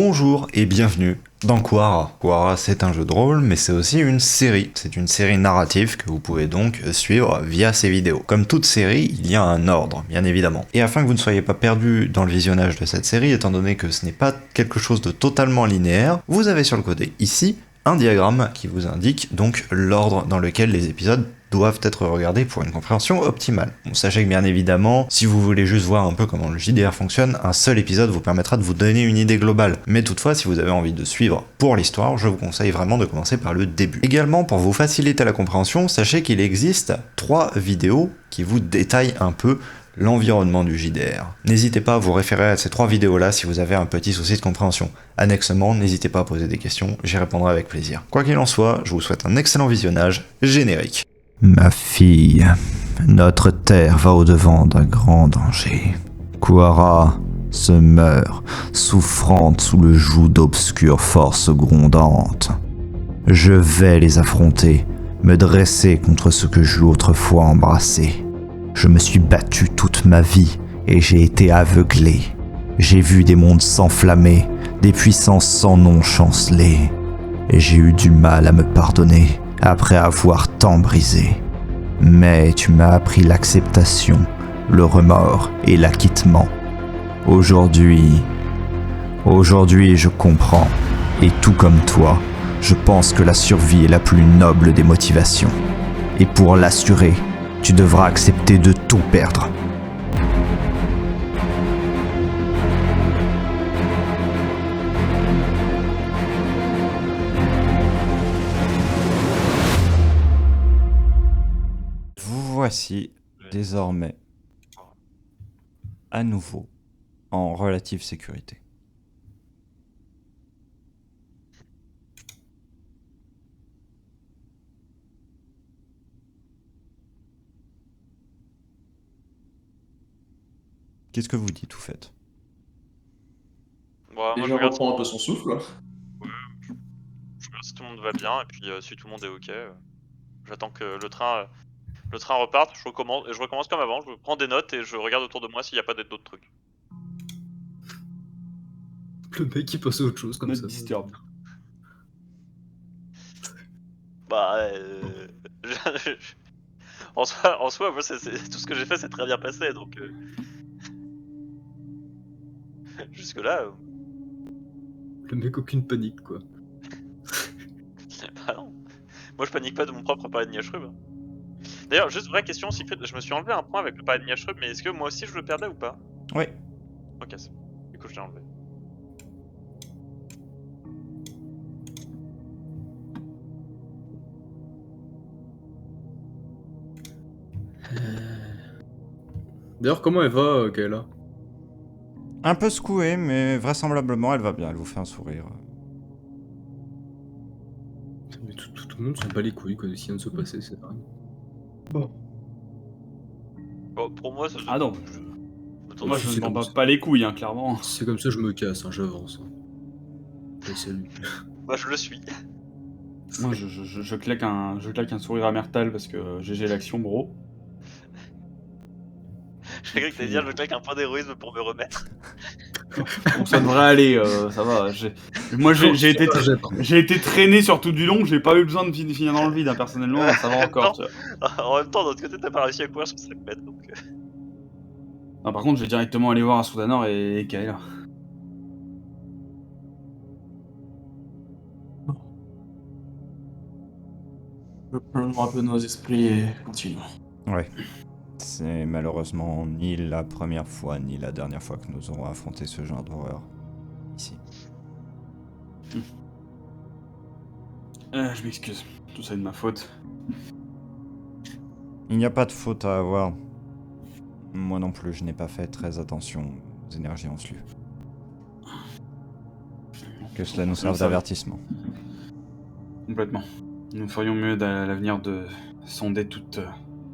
Bonjour et bienvenue dans Quara. Quara, c'est un jeu de rôle, mais c'est aussi une série. C'est une série narrative que vous pouvez donc suivre via ces vidéos. Comme toute série, il y a un ordre, bien évidemment. Et afin que vous ne soyez pas perdu dans le visionnage de cette série, étant donné que ce n'est pas quelque chose de totalement linéaire, vous avez sur le côté, ici, un diagramme qui vous indique donc l'ordre dans lequel les épisodes doivent être regardés pour une compréhension optimale. Bon, sachez que bien évidemment, si vous voulez juste voir un peu comment le JDR fonctionne, un seul épisode vous permettra de vous donner une idée globale. Mais toutefois, si vous avez envie de suivre pour l'histoire, je vous conseille vraiment de commencer par le début. Également, pour vous faciliter la compréhension, sachez qu'il existe 3 vidéos qui vous détaillent un peu l'environnement du JDR. N'hésitez pas à vous référer à ces 3 vidéos-là si vous avez un petit souci de compréhension. Annexement, n'hésitez pas à poser des questions, j'y répondrai avec plaisir. Quoi qu'il en soit, je vous souhaite un excellent visionnage générique. Ma fille, notre terre va au-devant d'un grand danger. Quara se meurt, souffrante sous le joug d'obscures forces grondantes. Je vais les affronter, me dresser contre ce que j'eus autrefois embrassé. Je me suis battu toute ma vie et j'ai été aveuglé. J'ai vu des mondes s'enflammer, des puissances sans nom chanceler. Et j'ai eu du mal à me pardonner après avoir tant brisé. Mais tu m'as appris l'acceptation, le remords et l'acquittement. Aujourd'hui, je comprends. Et tout comme toi, je pense que la survie est la plus noble des motivations. Et pour l'assurer, tu devras accepter de tout perdre. Vous voici désormais à nouveau en relative sécurité. Qu'est-ce que vous dites, tout fait? Bon, moi, Déjà, je regarde, reprend un peu son souffle. je regarde si tout le monde va bien, et puis si tout le monde est ok, j'attends que le train reparte, je recommence comme avant, je prends des notes et je regarde autour de moi s'il n'y a pas d'autres trucs. Le mec, il passe à autre chose comme Not ça. disturb. Bah, en soi, moi, tout ce que j'ai fait, c'est très bien passé, donc jusque-là, Le mec, aucune panique, quoi. bah non. Moi, je panique pas de mon propre paladin Yashrub. D'ailleurs, juste vraie question, Secret, je me suis enlevé un point avec le paladin Yashrub, mais est-ce que moi aussi je le perdais ou pas? Oui. Ok, c'est bon. Du coup, je l'ai enlevé. D'ailleurs, comment elle va, Kaela? Un peu secouée, mais vraisemblablement elle va bien, elle vous fait un sourire. Mais tout le monde s'en bat les couilles, quoi, de ce qui vient de se passer, c'est vrai. Bon, pour moi, ça. Ah non, Attends, moi si, je c'est ne m'en comme bats ça. pas les couilles, hein, clairement. C'est comme ça, je me casse, hein, j'avance. Hein. Et salut. Moi, je le suis. Moi je claque un sourire à Mertal parce que GG l'action, bro. J'ai cru que t'allais dire je claque un point d'héroïsme pour me remettre. Bon, ça devrait aller, ça va. Moi j'ai été traîné sur tout du long, j'ai pas eu besoin de finir dans le vide, hein, personnellement, ça va encore. Tu vois. En même temps, d'un autre côté, t'as pas réussi à courir sur 5 mètres, donc. Non, par contre, je vais directement aller voir Soudanor et Kaela. Je plonge un peu nos esprits et continuons. Ouais. C'est malheureusement ni la première fois ni la dernière fois que nous aurons affronté ce genre d'horreur ici. Je m'excuse, tout ça est de ma faute. Il n'y a pas de faute à avoir. Moi non plus, je n'ai pas fait très attention aux énergies en flux. Que cela nous serve d'avertissement. Complètement. Nous ferions mieux à l'avenir de sonder toute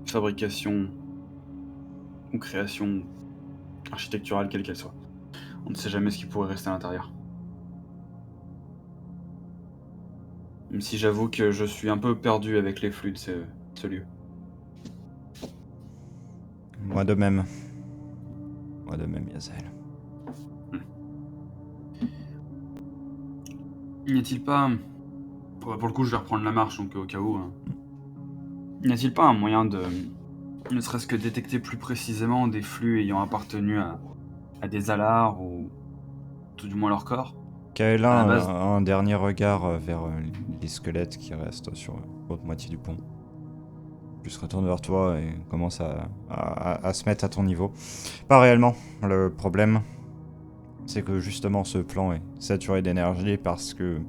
fabrication ou création architecturale, quelle qu'elle soit. On ne sait jamais ce qui pourrait rester à l'intérieur. Même si j'avoue que je suis un peu perdu avec les flux de ce lieu. Moi de même. Moi de même, Yazel. N'y a-t-il pas... Pour le coup, je vais reprendre la marche, donc au cas où. Hein. N'y a-t-il pas un moyen de... ne serait-ce que détecter plus précisément des flux ayant appartenu à des alards ou tout du moins leur corps? Kaela À la base- un dernier regard vers les squelettes qui restent sur l'autre moitié du pont. Puis se retourne vers toi et commence à se mettre à ton niveau. Pas réellement. Le problème, c'est que justement ce plan est saturé d'énergie parce que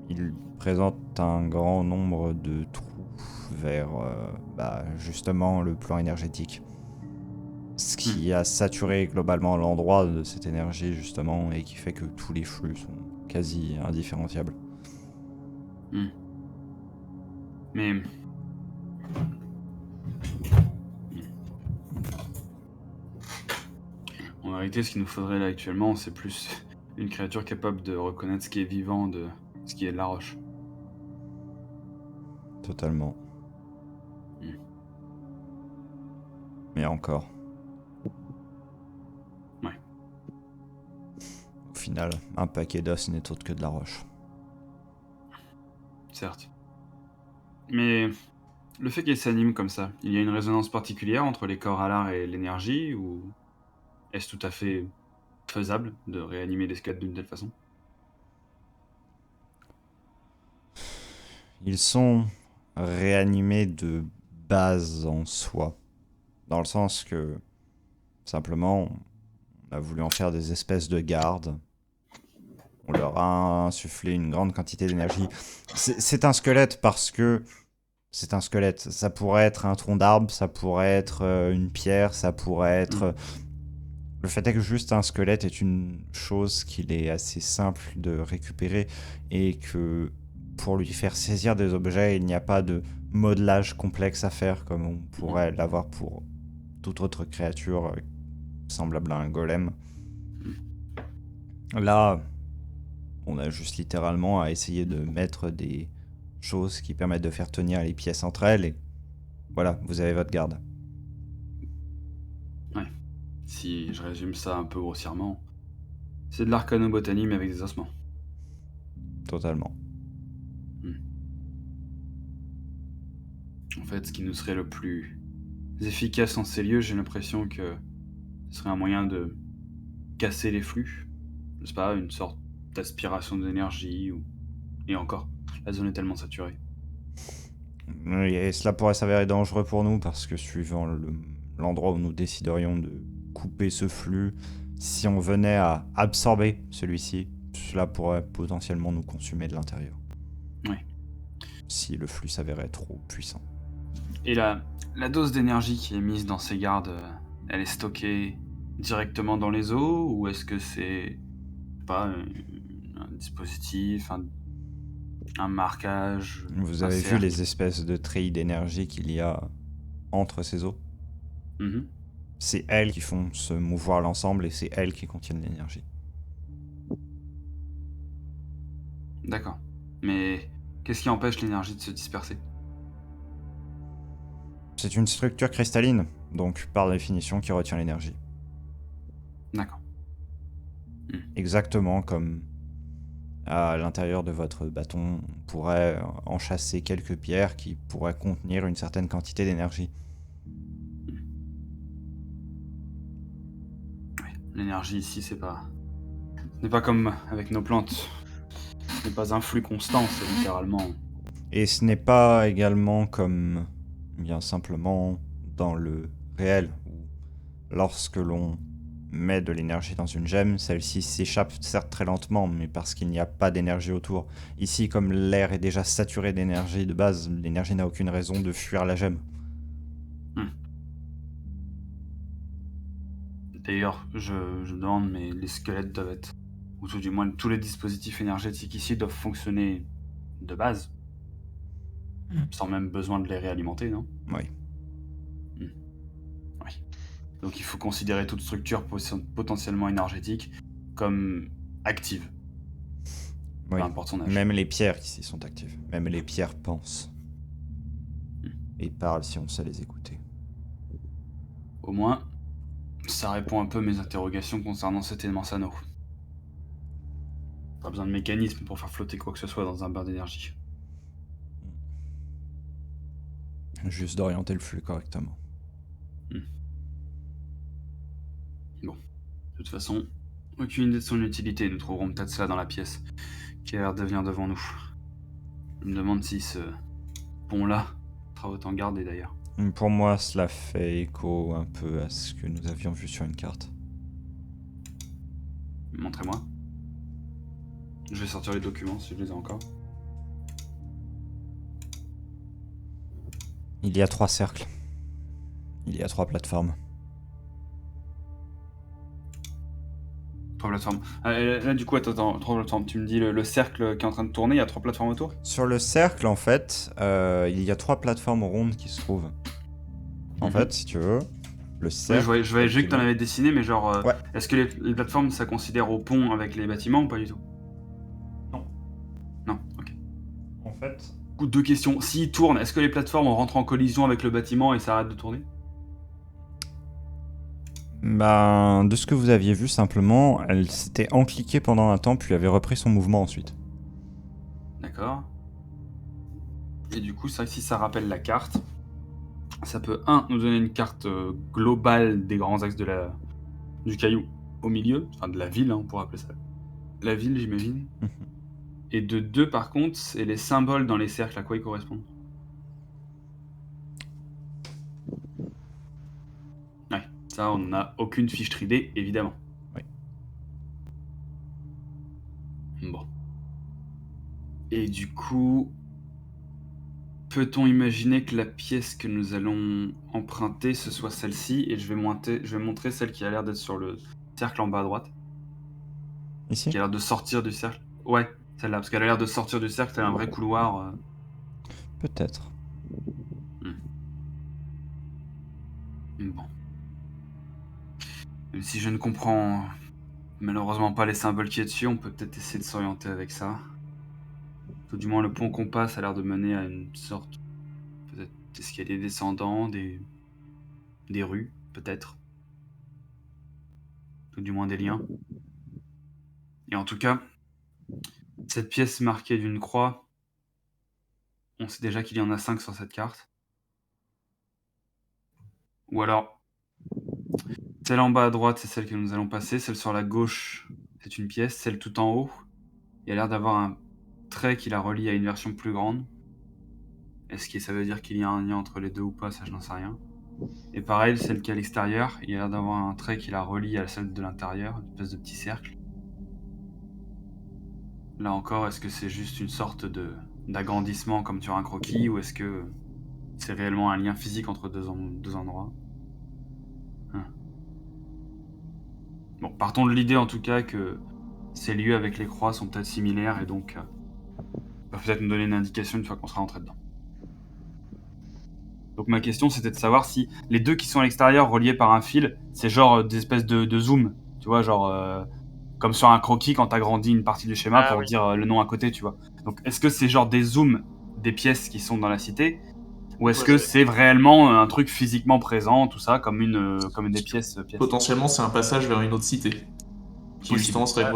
il présente un grand nombre de trous vers justement le plan énergétique. Ce qui a saturé globalement l'endroit de cette énergie justement et qui fait que tous les flux sont quasi indifférenciables. Mais... En vérité, ce qu'il nous faudrait là actuellement, c'est plus une créature capable de reconnaître ce qui est vivant de ce qui est de la roche. Totalement. Hmm. Mais encore. Ouais. Au final, un paquet d'os n'est autre que de la roche. Certes. Mais le fait qu'elle s'anime comme ça, il y a une résonance particulière entre les corps alars et l'énergie, ou est-ce tout à fait faisable de réanimer des squelettes d'une telle façon? Ils sont réanimés de base en soi. Dans le sens que, simplement, on a voulu en faire des espèces de gardes. On leur a insufflé une grande quantité d'énergie. C'est un squelette parce que c'est un squelette. Ça pourrait être un tronc d'arbre, ça pourrait être une pierre, ça pourrait être... Le fait est que juste un squelette est une chose qu'il est assez simple de récupérer et que pour lui faire saisir des objets, il n'y a pas de modelage complexe à faire comme on pourrait l'avoir pour toute autre créature semblable à un golem. Là, on a juste littéralement à essayer de mettre des choses qui permettent de faire tenir les pièces entre elles et voilà, vous avez votre garde. Ouais. Si je résume ça un peu grossièrement, c'est de l'arcanobotanie mais avec des ossements. Totalement. En fait, ce qui nous serait le plus efficace en ces lieux, j'ai l'impression que ce serait un moyen de casser les flux. Je sais pas, une sorte d'aspiration d'énergie ou... Et encore, la zone est tellement saturée. Et cela pourrait s'avérer dangereux pour nous parce que suivant l'endroit où nous déciderions de couper ce flux, si on venait à absorber celui-ci, cela pourrait potentiellement nous consumer de l'intérieur. Oui. Si le flux s'avérait trop puissant. Et la dose d'énergie qui est mise dans ces gardes, elle est stockée directement dans les os ou est-ce que c'est, je sais pas, un dispositif, un marquage? Vous un avez vu cercle? les espèces de treillis d'énergie qu'il y a entre ces os? Mhm. C'est elles qui font se mouvoir l'ensemble et c'est elles qui contiennent l'énergie. D'accord. Mais qu'est-ce qui empêche l'énergie de se disperser? C'est une structure cristalline, donc par définition qui retient l'énergie. D'accord. Exactement comme à l'intérieur de votre bâton, on pourrait enchâsser quelques pierres qui pourraient contenir une certaine quantité d'énergie. Oui. L'énergie ici, ce n'est pas comme avec nos plantes. Ce n'est pas un flux constant, c'est littéralement... Et ce n'est pas également comme, bien simplement, dans le réel, où lorsque l'on met de l'énergie dans une gemme, celle-ci s'échappe certes très lentement, mais parce qu'il n'y a pas d'énergie autour. Ici, comme l'air est déjà saturé d'énergie de base, l'énergie n'a aucune raison de fuir la gemme. D'ailleurs, je me demande, mais les squelettes doivent être... Ou tout du moins, tous les dispositifs énergétiques ici doivent fonctionner de base. Sans même besoin de les réalimenter, non? Oui. Oui. Donc il faut considérer toute structure potentiellement énergétique comme active. Oui. Peu importe son âge. Même les pierres ici sont actives. Même les pierres pensent. Et parlent si on sait les écouter. Au moins, ça répond un peu à mes interrogations concernant cet élément Sano. Pas besoin de mécanisme pour faire flotter quoi que ce soit dans un bain d'énergie. Juste d'orienter le flux correctement. De toute façon, aucune idée de son utilité. Nous trouverons peut-être cela dans la pièce qui a l'air de venir devant nous. Je me demande si ce pont-là sera autant gardé d'ailleurs. Pour moi, cela fait écho un peu à ce que nous avions vu sur une carte. Montrez-moi. Je vais sortir les documents si je les ai encore. Il y a 3 cercles. Il y a 3 plateformes. 3 plateformes. Là, du coup, attends, 3 plateformes. Tu me dis le cercle qui est en train de tourner, il y a 3 plateformes autour? Sur le cercle, en fait, il y a 3 plateformes rondes qui se trouvent. En fait, si tu veux, le Ouais, cercle... je voyais juste que t'en avais dessiné, mais genre, Ouais. est-ce que les plateformes, ça considère au pont avec les bâtiments ou pas du tout? Non. Non, ok. En fait... Du coup, 2 questions. S'ils tournent, est-ce que les plateformes rentrent en collision avec le bâtiment et ça arrête de tourner? Ben, de ce que vous aviez vu, simplement, elle s'était encliquée pendant un temps, puis avait repris son mouvement ensuite. D'accord. Et du coup, c'est vrai que si ça rappelle la carte, ça peut, nous donner une carte globale des grands axes du caillou au milieu, enfin de la ville, on pourrait appeler ça la ville, j'imagine. Et de 2, par contre, c'est les symboles dans les cercles, à quoi ils correspondent? Ouais, ça, on n'a aucune fiche tridée, évidemment. Oui. Bon. Et du coup, peut-on imaginer que la pièce que nous allons emprunter, ce soit celle-ci, et je vais montrer celle qui a l'air d'être sur le cercle en bas à droite, Ici? qui a l'air de sortir du cercle. Ouais, celle-là, parce qu'elle a l'air de sortir du cercle, elle a un vrai couloir. Peut-être. Bon. Même si je ne comprends malheureusement pas les symboles qui est dessus, on peut peut-être essayer de s'orienter avec ça. Tout du moins, le pont qu'on passe a l'air de mener à une sorte, peut-être, d'escalier descendant, des rues, peut-être. Tout du moins des liens. Et en tout cas, cette pièce marquée d'une croix, on sait déjà qu'il y en a 5 sur cette carte. Ou alors, celle en bas à droite, c'est celle que nous allons passer. Celle sur la gauche, c'est une pièce. Celle tout en haut, il y a l'air d'avoir un trait qui la relie à une version plus grande. Est-ce que ça veut dire qu'il y a un lien entre les deux ou pas? Ça, je n'en sais rien. Et pareil, celle qui est à l'extérieur, il y a l'air d'avoir un trait qui la relie à celle de l'intérieur, une espèce de petit cercle. Là encore, est-ce que c'est juste une sorte d'agrandissement comme sur un croquis, ou est-ce que c'est réellement un lien physique entre deux endroits? Bon, partons de l'idée en tout cas que ces lieux avec les croix sont peut-être similaires et donc peuvent peut-être nous donner une indication une fois qu'on sera rentré dedans. Donc ma question c'était de savoir si les deux qui sont à l'extérieur reliés par un fil, c'est genre des espèces de zoom, tu vois, genre comme sur un croquis quand t'agrandis une partie du schéma pour dire le nom à côté, tu vois. Donc est-ce que c'est genre des zooms des pièces qui sont dans la cité, ou est-ce que c'est réellement un truc physiquement présent, tout ça, comme des pièces? Potentiellement, c'est un passage vers une autre cité. Qui Possible. justement serait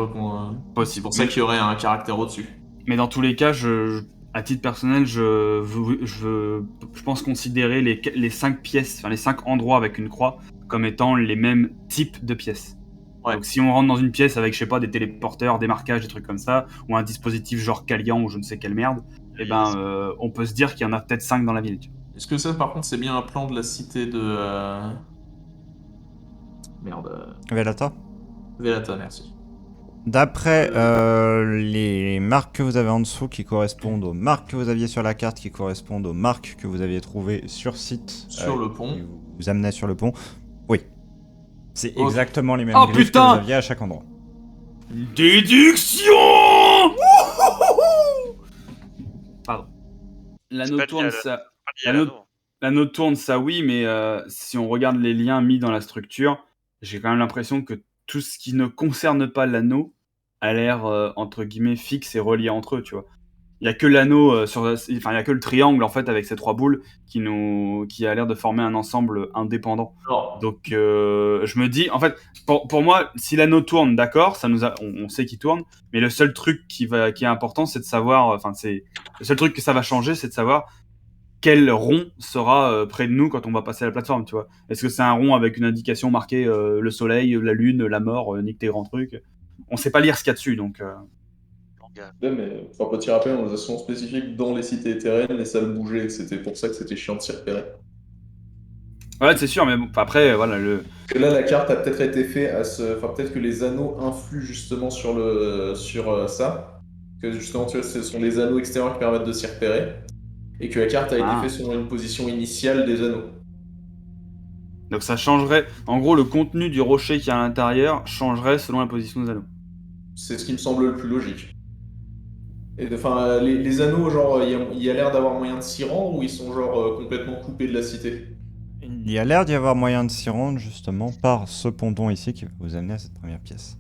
Possible. C'est pour ça qu'il y aurait un caractère au-dessus. Mais dans tous les cas, à titre personnel, je pense considérer les 5 pièces, enfin les 5 endroits avec une croix, comme étant les mêmes types de pièces. Ouais. Donc si on rentre dans une pièce avec, je sais pas, des téléporteurs, des marquages, des trucs comme ça, ou un dispositif genre Calian ou je ne sais quelle merde, et ben on peut se dire qu'il y en a peut-être 5 dans la ville. Est-ce que ça, par contre, c'est bien un plan de la cité de... Merde. Velata? Velata, merci. D'après les marques que vous avez en dessous qui correspondent aux marques que vous aviez sur la carte, qui correspondent aux marques que vous aviez trouvées sur site, Sur le pont. qui vous amenaient sur le pont, oui. C'est Ok. exactement les mêmes Oh, griffes que putain vous aviez à chaque endroit. Déduction. Pardon. L'anneau tourne, ça... Pas lié à l'anneau. L'anneau tourne, ça oui, mais si on regarde les liens mis dans la structure, j'ai quand même l'impression que tout ce qui ne concerne pas l'anneau a l'air, entre guillemets, fixe et relié entre eux, tu vois. Il y a que l'anneau il y a que le triangle en fait avec ces 3 boules qui a l'air de former un ensemble indépendant. Alors, Donc je me dis, en fait, pour moi, si l'anneau tourne, d'accord, on sait qu'il tourne, mais le seul truc qui est important, c'est de savoir, le seul truc que ça va changer, c'est de savoir quel rond sera près de nous quand on va passer à la plateforme, tu vois. Est-ce que c'est un rond avec une indication marquée le soleil, la lune, la mort, nique tes grands trucs. On sait pas lire ce qu'il y a dessus, donc... Langage. Ouais, mais enfin, petit rappel, on a son spécifique dans les cités éthériennes, les salles bougeaient. C'était pour ça que c'était chiant de s'y repérer. Ouais, c'est sûr, mais bon, après, voilà, Parce que là, la carte a peut-être été faite à ce. Enfin, peut-être que les anneaux influent justement sur ça. Que justement, tu vois, ce sont les anneaux extérieurs qui permettent de s'y repérer. Et que la carte a été faite selon une position initiale des anneaux. Donc ça changerait... En gros, le contenu du rocher qui est à l'intérieur changerait selon la position des anneaux. C'est ce qui me semble le plus logique. Et enfin, les anneaux, genre, il y a l'air d'avoir moyen de s'y rendre ou ils sont genre complètement coupés de la cité? Il y a l'air d'y avoir moyen de s'y rendre justement par ce ponton ici qui va vous amener à cette première pièce.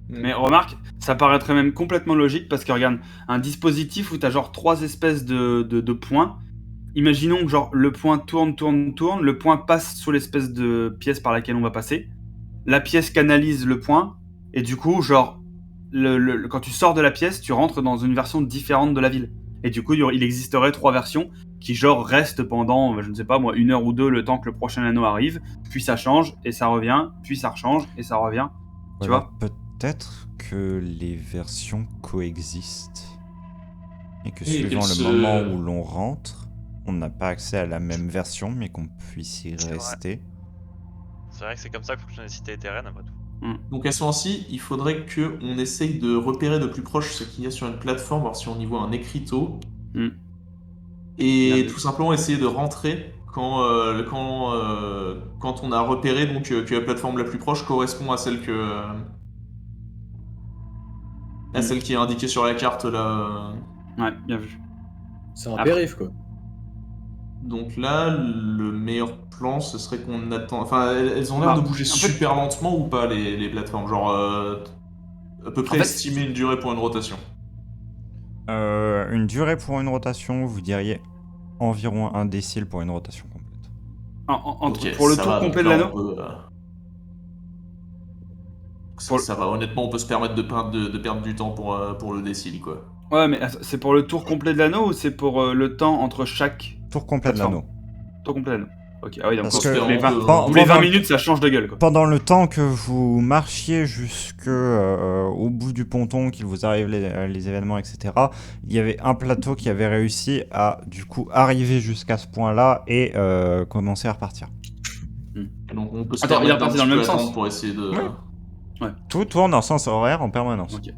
Mais remarque, ça paraîtrait même complètement logique parce que regarde, un dispositif où t'as genre 3 espèces de points. Imaginons que genre le point tourne, le point passe sous l'espèce de pièce par laquelle on va passer. La pièce canalise le point et du coup genre quand tu sors de la pièce, tu rentres dans une version différente de la ville. Et du coup, il existerait 3 versions qui genre restent pendant, je ne sais pas moi, 1 heure ou 2 le temps que le prochain anneau arrive, puis ça change et ça revient, puis ça rechange et ça revient. Tu vois ? Peut-être que les versions coexistent et que Oui, suivant qu'elles le se- moment où l'on rentre, on n'a pas accès à la même version, mais qu'on puisse y C'est vrai. rester. C'est vrai que c'est comme ça que fonctionnent les cités éthériennes, après tout. donc à ce moment-ci, il faudrait qu'on essaye de repérer de plus proche ce qu'il y a sur une plateforme, voir si on y voit un écriteau. Mm. Et Bien vu. tout simplement essayer de rentrer quand on a repéré donc, que la plateforme la plus proche correspond à celle celle qui est indiquée sur la carte là. Ouais, bien vu. C'est un Après- périph', quoi. Donc là, le meilleur plan, ce serait qu'on attend. Enfin, elles ont l'air Ah, de bouger en fait- super lentement ou pas les plateformes, genre à peu près fait- estimer une durée pour une rotation. Une durée pour une rotation, vous diriez environ 1 décile pour une rotation complète. Ok, pour le ça tour va, donc complet de là, l'anneau. on peut, Pour le- ça va, honnêtement, on peut se permettre de perdre du temps pour le décile, quoi. Ouais, mais c'est pour le tour complet de l'anneau ou c'est pour le temps entre chaque Tour complet de plateforme. l'anneau. Tour complet de l'anneau. Ok, ah oui, donc Parce tous que les 20, Pen- tous les 20 pendant- minutes ça change de gueule quoi. Pendant le temps que vous marchiez jusque au bout du ponton, qu'il vous arrive les événements, etc., il y avait un plateau qui avait réussi à du coup arriver jusqu'à ce point-là et commencer à repartir. Donc on peut se Attends, il est permettre d'un reparti dans petit le peu même sens. attendre pour essayer de... Ouais. Tout tourne en sens horaire en permanence. Ok.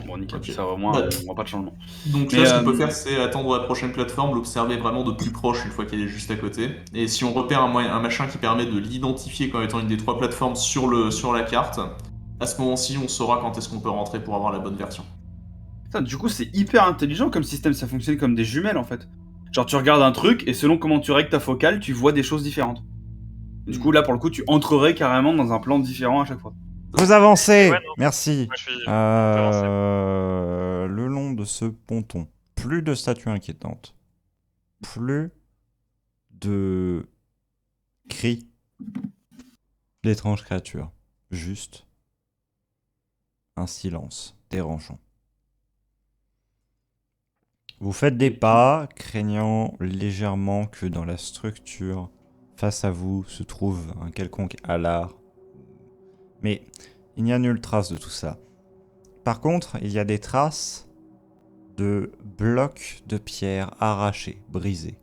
Bon, nickel. Ok. Ça va au moins, Bah, on voit pas de changement. Donc Mais, là, ce qu'on peut faire, c'est attendre la prochaine plateforme, l'observer vraiment de plus proche une fois qu'elle est juste à côté. Et si on repère un machin qui permet de l'identifier comme étant une des 3 plateformes sur la carte, à ce moment-ci, on saura quand est-ce qu'on peut rentrer pour avoir la bonne version. Putain, du coup, c'est hyper intelligent comme système. Ça fonctionne comme des jumelles en fait. Genre, tu regardes un truc et selon comment tu règles ta focale, tu vois des choses différentes. Du coup, là, pour le coup, tu entrerais carrément dans un plan différent à chaque fois. Vous avancez. Ouais, non. Merci. Moi, je suis. Le long de ce ponton, plus de statues inquiétantes, plus de cris d'étranges créatures, juste un silence dérangeant. Vous faites des pas, craignant légèrement que dans la structure face à vous se trouve un quelconque alard. Mais il n'y a nulle trace de tout ça. Par contre, il y a des traces de blocs de pierre arrachés, brisés,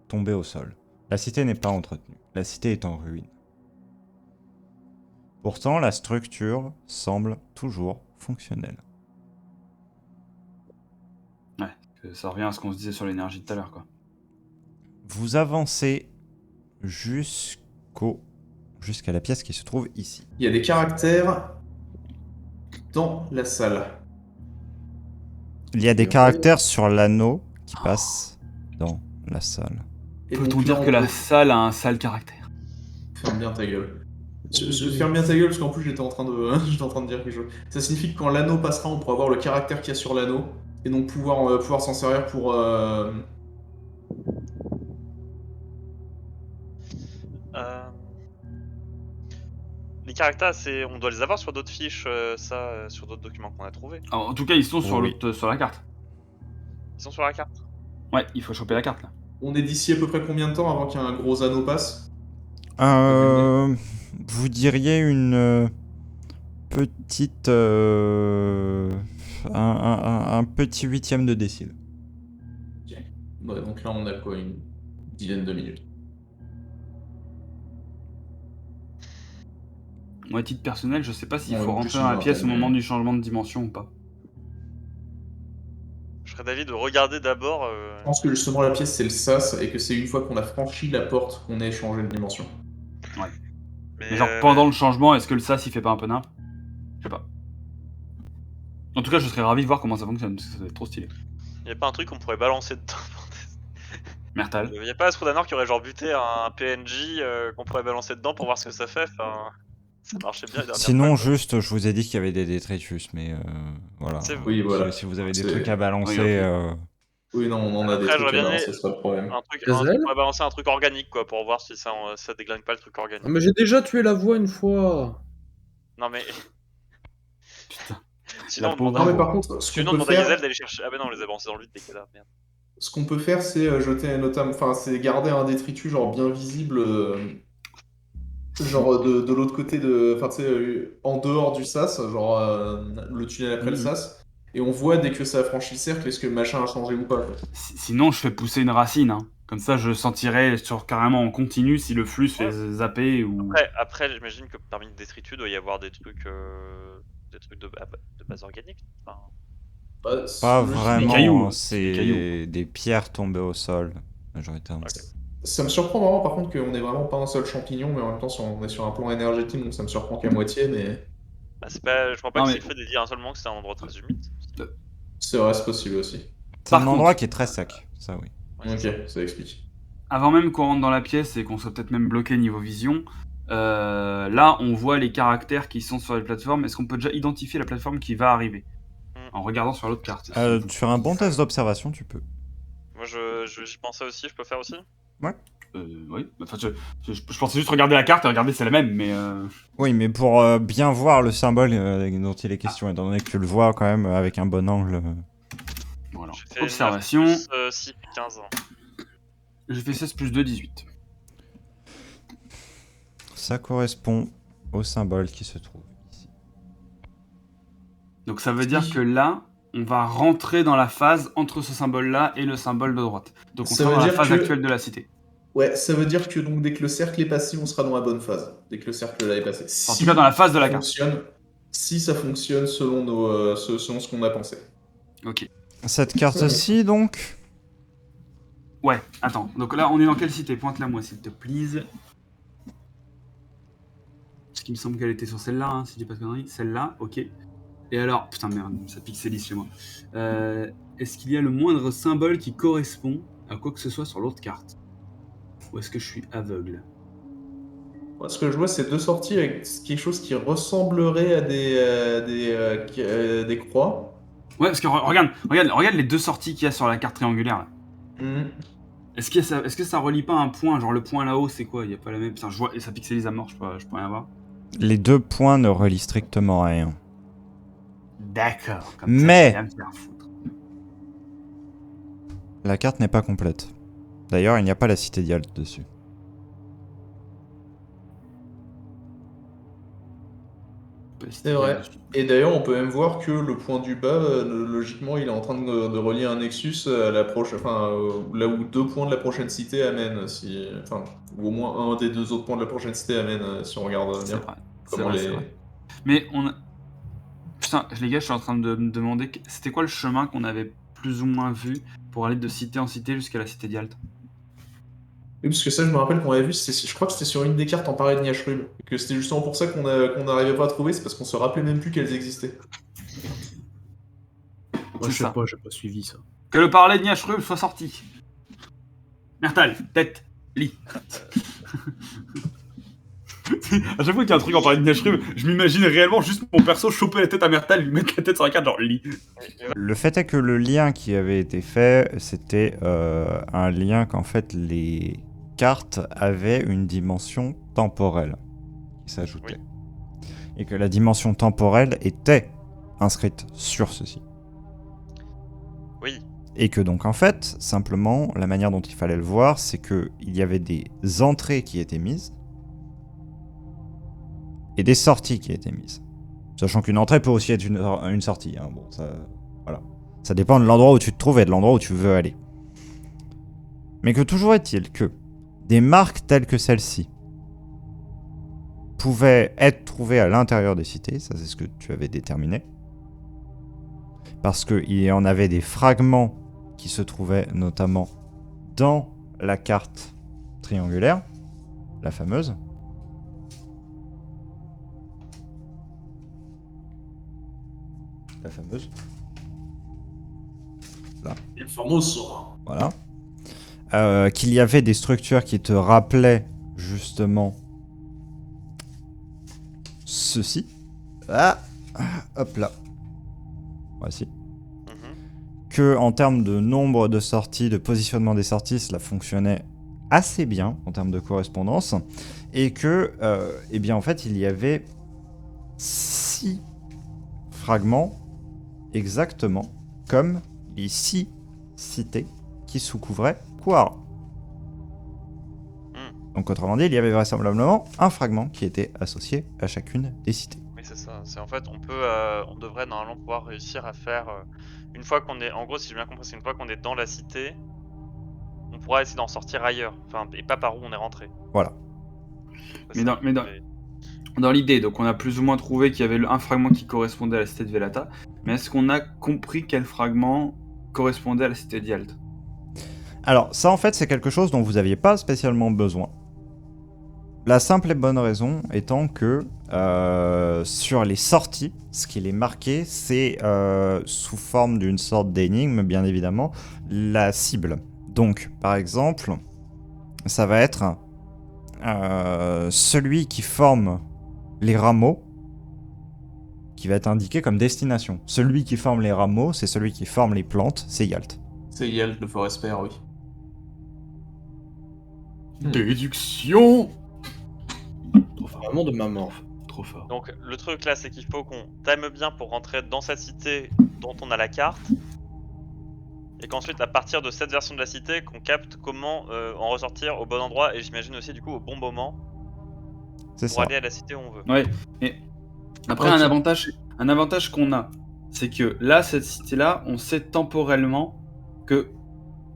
tombés au sol. La cité n'est pas entretenue. La cité est en ruine. Pourtant, la structure semble toujours fonctionnelle. Ça revient à ce qu'on se disait sur l'énergie de tout à l'heure, quoi. Vous avancez jusqu'à la pièce qui se trouve ici. Il y a des caractères dans la salle. Il y a des caractères sur l'anneau qui passent dans la salle. Et Peut-on donc là, dire que la salle a un sale caractère? Ferme bien ta gueule. Ferme bien ta gueule parce qu'en plus j'étais en train de dire quelque chose. Ça signifie que quand l'anneau passera, on pourra voir le caractère qu'il y a sur l'anneau. Et donc pouvoir s'en servir pour... Les caractères, on doit les avoir sur d'autres fiches, sur d'autres documents qu'on a trouvés. Alors, en tout cas, ils sont sur, Oui. sur la carte. Ils sont sur la carte. Ouais, il faut choper la carte là. On est d'ici à peu près combien de temps avant qu'un gros anneau passe? Vous diriez une petite... un petit 8e de décile. Ouais, donc là, on a quoi, une dizaine de minutes. Moi, à titre personnel, je sais pas s'il Ouais, faut en plus, rentrer dans la une pièce au vingtaine, moment mais- du changement de dimension ou pas. Je serais d'avis de regarder d'abord. Je pense que justement, la pièce, c'est le sas, et que c'est une fois qu'on a franchi la porte qu'on ait changé de dimension. Mais genre, pendant le changement, est-ce que le sas il fait pas un peu nimp? Je sais pas. En tout cas, je serais ravi de voir comment ça fonctionne, parce que ça doit être trop stylé. Y a pas un truc qu'on pourrait balancer dedans? Mertal. Y a pas Astrodanor qui aurait genre buté un PNJ qu'on pourrait balancer dedans pour voir ce que ça fait? Enfin, ça marchait bien la dernière Sinon, fois, quoi. juste, je vous ai dit qu'il y avait des détritus, mais voilà. C'est- Oui, voilà. Si vous avez des C'est- trucs à balancer... Oui, ok. Oui, non, on en a des Après, trucs j'aurais bien là, aimé ça sera le problème. on pourrait balancer un truc organique quoi pour voir si ça déglingue pas le truc organique. Ah, mais j'ai déjà tué la voix une fois. Non mais Putain. sinon La on pauvre. demande Non, à, mais par contre, ce sinon, qu'on on peut demande à faire, Gazelle d'aller chercher. Ah bah non, on les a balancés dans le vide, des cadavres, merde. c'est jeter notamment, enfin, c'est garder un détritus genre bien visible, genre de l'autre côté enfin, tu sais, en dehors du sas, genre le tunnel après le Mhm. sas, et on voit dès que ça a franchi le cercle, est-ce que le machin a changé ou pas. Quoi. Sinon, je fais pousser une racine. Hein. Comme ça, je sentirais carrément en continu si le flux se fait zapper ou. Après j'imagine que parmi les détritus, il doit y avoir des trucs de base organique. Enfin, Bah, Pas logiquement, vraiment, cailloux, hein, c'est des c'est cailloux. des pierres tombées au sol, majoritairement. ok. Ça me surprend vraiment par contre qu'on ait vraiment pas un seul champignon, mais en même temps on est sur un plan énergétique, donc ça me surprend qu'à moitié, mais Bah, c'est pas, je crois pas Non, que mais- Siegfried ait dit un seul moment que c'était un endroit très humide. c'est vrai, c'est possible aussi. C'est Par un contre- endroit qui est très sec, ça oui. Ouais, c'est Ok, ça explique. Avant même qu'on rentre dans la pièce et qu'on soit peut-être même bloqué niveau vision, là, on voit les caractères qui sont sur les plateformes. Est-ce qu'on peut déjà identifier la plateforme qui va arriver en regardant sur l'autre carte? Sur un bon test d'observation, tu peux. Moi j'y pensais aussi, je peux faire aussi. Oui. Enfin, je pensais juste regarder la carte et regarder c'est la même, mais. Oui, mais pour bien voir le symbole dont il est question, étant donné que tu le vois quand même avec un bon angle. Voilà. J'ai fait Observation. 9 plus, 6, 15 ans. J'ai fait 16 plus 2, 18. Ça correspond au symbole qui se trouve ici. Donc ça veut dire que là, on va rentrer dans la phase entre ce symbole-là et le symbole de droite. Donc on Ça sera veut dans la dire phase que- actuelle de la cité. Ouais, ça veut dire que donc dès que le cercle est passé, on sera dans la bonne phase. Dès que le cercle là est passé. En tout cas, dans la phase de la carte. Si ça fonctionne selon selon ce qu'on a pensé. Ok. Cette carte-ci, donc. Ouais, attends. Donc là, on est dans quelle cité? Pointe-la moi, s'il te plaît. Parce qu'il me semble qu'elle était sur celle-là, hein, si je dis pas de conneries. Celle-là, ok. Et alors, putain merde, ça pixelise chez moi. Est-ce qu'il y a le moindre symbole qui correspond à quoi que ce soit sur l'autre carte? Ou est-ce que je suis aveugle? Moi, ce que je vois, c'est deux sorties avec quelque chose qui ressemblerait à des croix. Ouais, parce que regarde les deux sorties qu'il y a sur la carte triangulaire. Là. Mhm. Est-ce que ça relie pas un point? Genre le point là-haut, c'est quoi? Il y a pas la même. Putain, je vois, et ça pixelise à mort, je peux rien voir. Les deux points ne relient strictement rien. D'accord. Mais- Ça, je vais me faire foutre. La carte n'est pas complète. D'ailleurs, il n'y a pas la cité d'Yalt dessus. C'est vrai. Et d'ailleurs, on peut même voir que le point du bas, logiquement, il est en train de relier un nexus à là où deux points de la prochaine cité amènent, ou au moins un des deux autres points de la prochaine cité amène, si on regarde C'est bien. vrai. Comment C'est vrai. Mais on a... Putain, les gars, je suis en train de me demander c'était quoi le chemin qu'on avait plus ou moins vu pour aller de cité en cité jusqu'à la cité d'Yalt. Oui, parce que ça, je me rappelle qu'on avait vu, je crois que c'était sur une des cartes en paré de Nyashrul, que c'était justement pour ça qu'on n'arrivait pas à trouver, c'est parce qu'on se rappelait même plus qu'elles existaient. Moi, C'est je sais ça. pas, j'ai pas suivi ça. Que le parler de Nyashrul soit sorti. Mertal, tête, lit. À chaque fois qu'il y a un truc en parlant de Niashrub, je m'imagine réellement juste mon perso choper la tête à Myrtal, lui mettre la tête sur la carte, genre lit. Le fait est que le lien qui avait été fait, c'était un lien qu'en fait les cartes avaient une dimension temporelle qui s'ajoutait. Et que la dimension temporelle était inscrite sur ceci. Oui. Et que donc en fait, simplement, la manière dont il fallait le voir, c'est qu'il y avait des entrées qui étaient mises et des sorties qui étaient mises. Sachant qu'une entrée peut aussi être une sortie. Hein. Bon, ça, voilà. Ça dépend de l'endroit où tu te trouves et de l'endroit où tu veux aller. Mais que toujours est-il que des marques telles que celle-ci pouvaient être trouvées à l'intérieur des cités, ça c'est ce que tu avais déterminé, parce qu'il y en avait des fragments qui se trouvaient notamment dans la carte triangulaire, la fameuse. La fameuse. Il famoso. Voilà. Qu'il y avait des structures qui te rappelaient justement ceci. Ah, hop là. Voici. Que en termes de nombre de sorties, de positionnement des sorties, cela fonctionnait assez bien en termes de correspondance. Et que, eh bien en fait, il y avait 6 fragments exactement comme les 6 cités qui sous-couvraient Quara. Donc autrement dit, il y avait vraisemblablement un fragment qui était associé à chacune des cités. Oui, c'est ça. C'est en fait, on devrait normalement pouvoir réussir à faire une fois qu'on est, en gros, si j'ai bien compris, c'est une fois qu'on est dans la cité, on pourra essayer d'en sortir ailleurs, enfin, et pas par où on est rentré. Voilà. Ça, Dans l'idée, donc on a plus ou moins trouvé qu'il y avait un fragment qui correspondait à la cité de Velata, mais est-ce qu'on a compris quel fragment correspondait à la cité d'Yalt? Alors ça en fait c'est quelque chose dont vous n'aviez pas spécialement besoin. La simple et bonne raison étant que sur les sorties, ce qui est marqué, c'est sous forme d'une sorte d'énigme, bien évidemment, la cible. Donc, par exemple, ça va être celui qui forme les rameaux, qui va être indiqué comme destination. Celui qui forme les rameaux, c'est celui qui forme les plantes, c'est Yalt. C'est Yalt, le Forester, oui. Déduction. Vraiment de ma mort. Trop fort. Donc le truc là, c'est qu'il faut qu'on time bien pour rentrer dans cette cité dont on a la carte, et qu'ensuite à partir de cette version de la cité, qu'on capte comment en ressortir au bon endroit, et j'imagine aussi du coup au bon moment C'est pour ça. aller à la cité où on veut. Ouais. Et après, un avantage qu'on a, c'est que là, cette cité-là, on sait temporellement que,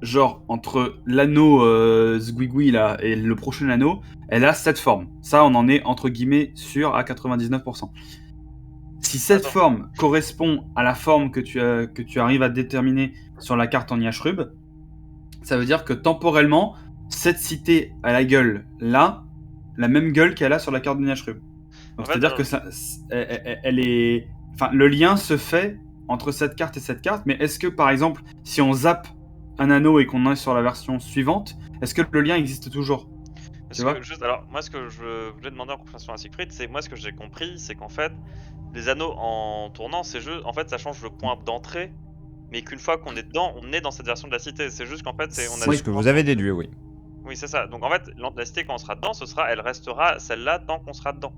genre, entre l'anneau Zguigui là et le prochain anneau, elle a cette forme. Ça, on en est entre guillemets sûr à 99%. Si cette forme correspond à la forme que tu arrives à déterminer sur la carte en Niashrub, ça veut dire que temporellement, cette cité a la gueule là, la même gueule qu'elle a sur la carte de Niashrub. Donc, c'est-à-dire que ça, elle est, enfin, le lien se fait entre cette carte et cette carte. Mais est-ce que, par exemple, si on zappe un anneau et qu'on est sur la version suivante, est-ce que le lien existe toujours? Alors, moi, ce que je voulais demander en confirmation à Siegfried, c'est moi ce que j'ai compris, c'est qu'en fait, les anneaux en tournant, c'est juste, en fait, ça change le point d'entrée, mais qu'une fois qu'on est dedans, on est dans cette version de la cité. C'est juste qu'en fait, C'est ce que vous avez déduit, oui. Oui, c'est ça. Donc en fait, la cité quand on sera dedans, elle restera celle-là tant qu'on sera dedans.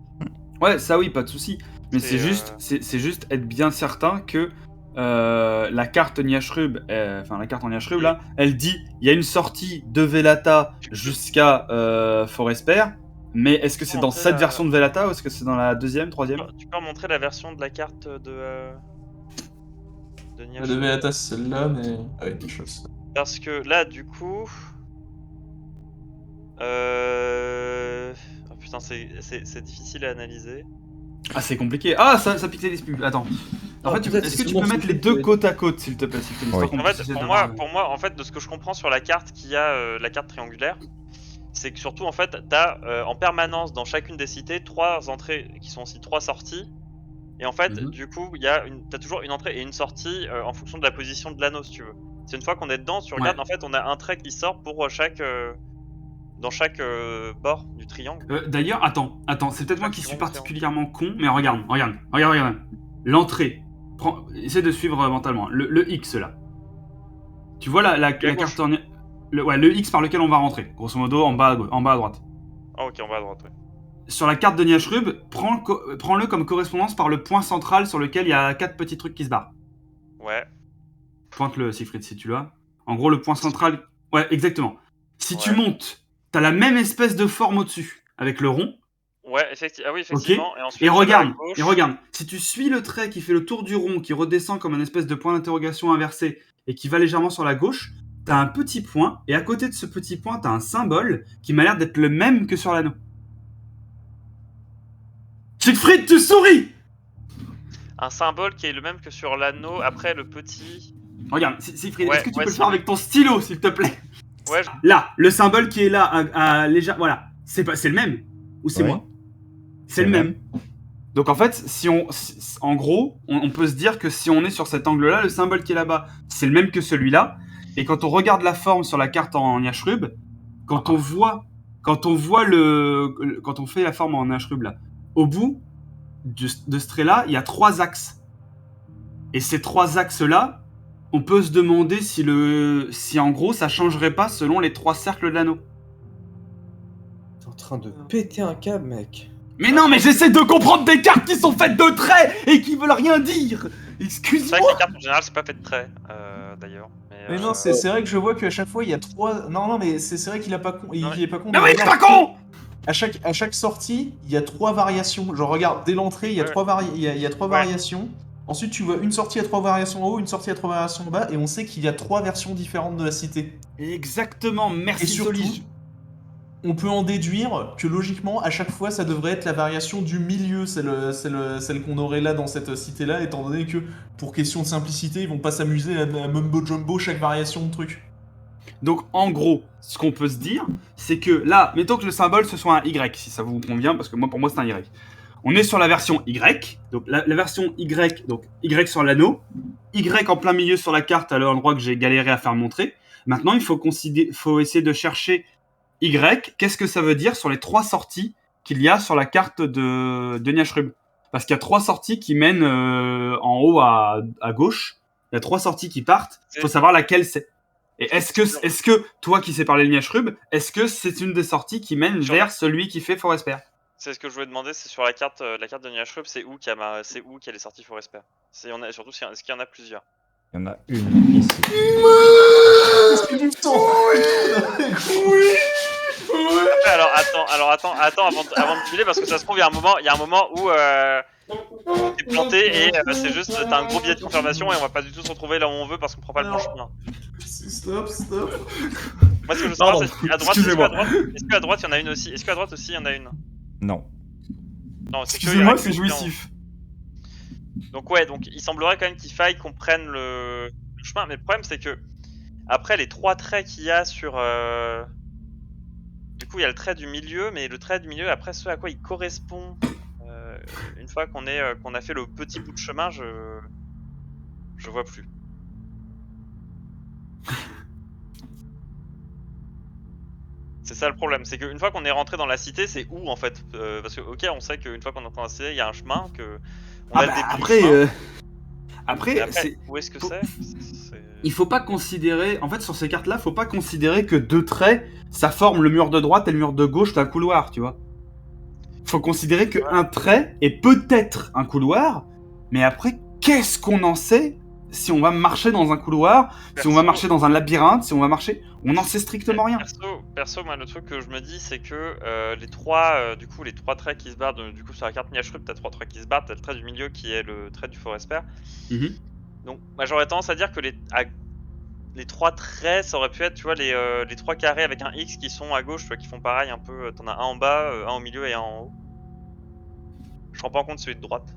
Ouais, ça oui, pas de souci. Mais c'est juste être bien certain que la carte Niashrub, la carte en Niashrub là, elle dit il y a une sortie de Velata jusqu'à Foresper, mais est-ce que c'est dans cette version de Velata ou est-ce que c'est dans la deuxième, troisième? Tu peux montrer la version de la carte de Niashrub. La de Velata, c'est celle-là, mais avec des choses. Parce que là, du coup. Oh putain, c'est difficile à analyser. Ah, c'est compliqué. Ah, ça pique les pubs. Attends. En fait, est-ce que tu peux mettre les deux côte à côte, s'il te plaît, En fait, pour moi, en fait, de ce que je comprends sur la carte qu'il y a, la carte triangulaire, c'est que surtout, en fait, t'as en permanence dans chacune des cités 3 entrées qui sont aussi 3 sorties. Et en fait, du coup, t'as toujours une entrée et une sortie en fonction de la position de l'anneau, si tu veux. C'est une fois qu'on est dedans, tu regardes, en fait, on a un trait qui sort pour chaque dans chaque bord du triangle. D'ailleurs, attends, c'est peut-être moi qui Chaque suis triangle, particulièrement con, mais regarde. L'entrée. Essaie de suivre mentalement. Le X là. Tu vois la carte en... le X par lequel on va rentrer. Grosso modo, en bas à droite. Ah ok, en bas à droite. Ouais. Sur la carte de Niashrub, prends-le comme correspondance par le point central sur lequel il y a 4 petits trucs qui se barrent. Ouais. Pointe-le, Siegfried, si tu l'as. En gros, le point central... Ouais, exactement. Si tu Ouais. montes, t'as la même espèce de forme au-dessus, avec le rond. Ouais, effectivement. Et ensuite, Et regarde, à gauche, si tu suis le trait qui fait le tour du rond, qui redescend comme une espèce de point d'interrogation inversé, et qui va légèrement sur la gauche, t'as un petit point, et à côté de ce petit point, t'as un symbole qui m'a l'air d'être le même que sur l'anneau. Siegfried, tu souris! un symbole qui est le même que sur l'anneau. Après, le petit... Regarde, Siegfried, Ouais, est-ce que tu ouais, peux le c'est faire lui. avec ton stylo, s'il te plaît? Ouais, Là, le symbole qui est là, légère, voilà, c'est le même? Ou c'est Ouais. moi? C'est le même. Donc en fait, en gros, on peut se dire que si on est sur cet angle-là, le symbole qui est là-bas, c'est le même que celui-là. Et quand on regarde la forme sur la carte en Niashrub, quand on fait la forme en Niashrub là, au bout de ce trait-là, il y a 3 axes. Et ces 3 axes-là, on peut se demander si en gros ça changerait pas selon les 3 cercles de l'anneau. T'es en train de péter un câble, mec. Mais non, mais j'essaie de comprendre des cartes qui sont faites de traits et qui veulent rien dire. c'est Excuse-moi. vrai que les cartes en général, c'est pas fait de traits, d'ailleurs. Mais non, c'est vrai que je vois qu'à chaque fois il y a 3. Non, mais c'est vrai qu'il a pas con. Non, Il est pas con. Mais mais oui, t'es regarde, pas con. À chaque sortie, il y a 3 variations. Genre, regarde, dès l'entrée, il y a Ouais. 3 il y a 3 Ouais. variations. Ensuite, tu vois une sortie à 3 variations en haut, une sortie à 3 variations en bas, et on sait qu'il y a 3 versions différentes de la cité. Exactement, merci Et surtout, Solige. on peut en déduire que logiquement, à chaque fois, ça devrait être la variation du milieu, celle qu'on aurait là dans cette cité-là, étant donné que, pour question de simplicité, ils vont pas s'amuser à mumbo-jumbo chaque variation de truc. Donc en gros, ce qu'on peut se dire, c'est que là, mettons que le symbole ce soit un Y, si ça vous convient, parce que pour moi c'est un Y. On est sur la version Y, donc la version Y, donc Y sur l'anneau, Y en plein milieu sur la carte à l'endroit que j'ai galéré à faire montrer. Maintenant, il faut essayer de chercher Y, qu'est-ce que ça veut dire sur les 3 sorties qu'il y a sur la carte de Niashrub. Parce qu'il y a 3 sorties qui mènent en haut à gauche, il y a 3 sorties qui partent, il faut savoir laquelle c'est. Et est-ce que toi qui sais parler le Niashrub, est-ce que c'est une des sorties qui mène vers celui qui fait Forespère? C'est ce que je voulais demander, c'est sur la carte de Niashrub, c'est où qu'il y a les sorties Forespère. Surtout, est-ce qu'il y en a plusieurs? Il y en a une ici. Alors attends avant de filer, parce que ça se trouve il y a un moment où t'es planté et c'est juste t'as un gros billet de confirmation et on va pas du tout se retrouver là où on veut parce qu'on prend pas le bon chemin. Stop. Moi ce que je sais Pardon, pas, c'est à droite, excusez-moi. est-ce qu'à droite il y en a une aussi? Est-ce qu'à droite aussi il y en a une? Non. Non, c'est que Excusez-moi, Y c'est qui est en- jouissif. Donc ouais, donc il semblerait quand même qu'il faille qu'on prenne le chemin, mais le problème c'est que après les 3 traits qu'il y a sur du coup il y a le trait du milieu, mais le trait du milieu après ce à quoi il correspond une fois qu'on a fait le petit bout de chemin, je vois plus. C'est ça le problème, c'est qu'une fois qu'on est rentré dans la cité, c'est où en fait parce que ok, on sait qu'une fois qu'on est rentré dans la cité, il y a un chemin, que on a le début du après, chemin. après, Mais après, c'est... où est-ce que faut- c'est Il faut pas considérer, en fait sur ces cartes-là, faut pas considérer que 2 traits, ça forme le mur de droite et le mur de gauche d'un couloir, tu vois. Faut considérer que un trait est peut-être un couloir, mais après, qu'est-ce qu'on en sait si on va marcher dans un couloir, si on va marcher dans un labyrinthe, si on va marcher... On n'en sait strictement rien. Perso, moi, le truc que je me dis, c'est que les 3 traits qui se barrent, du coup, sur la carte Niashrub, t'as 3 traits qui se barrent, t'as le trait du milieu qui est le trait du Forespère. Mhm. Donc, moi, j'aurais tendance à dire que les 3 traits, ça aurait pu être, tu vois, les 3 carrés avec un X qui sont à gauche, tu vois, qui font pareil un peu. T'en as un en bas, un au milieu et un en haut. Je prends pas en compte celui de droite,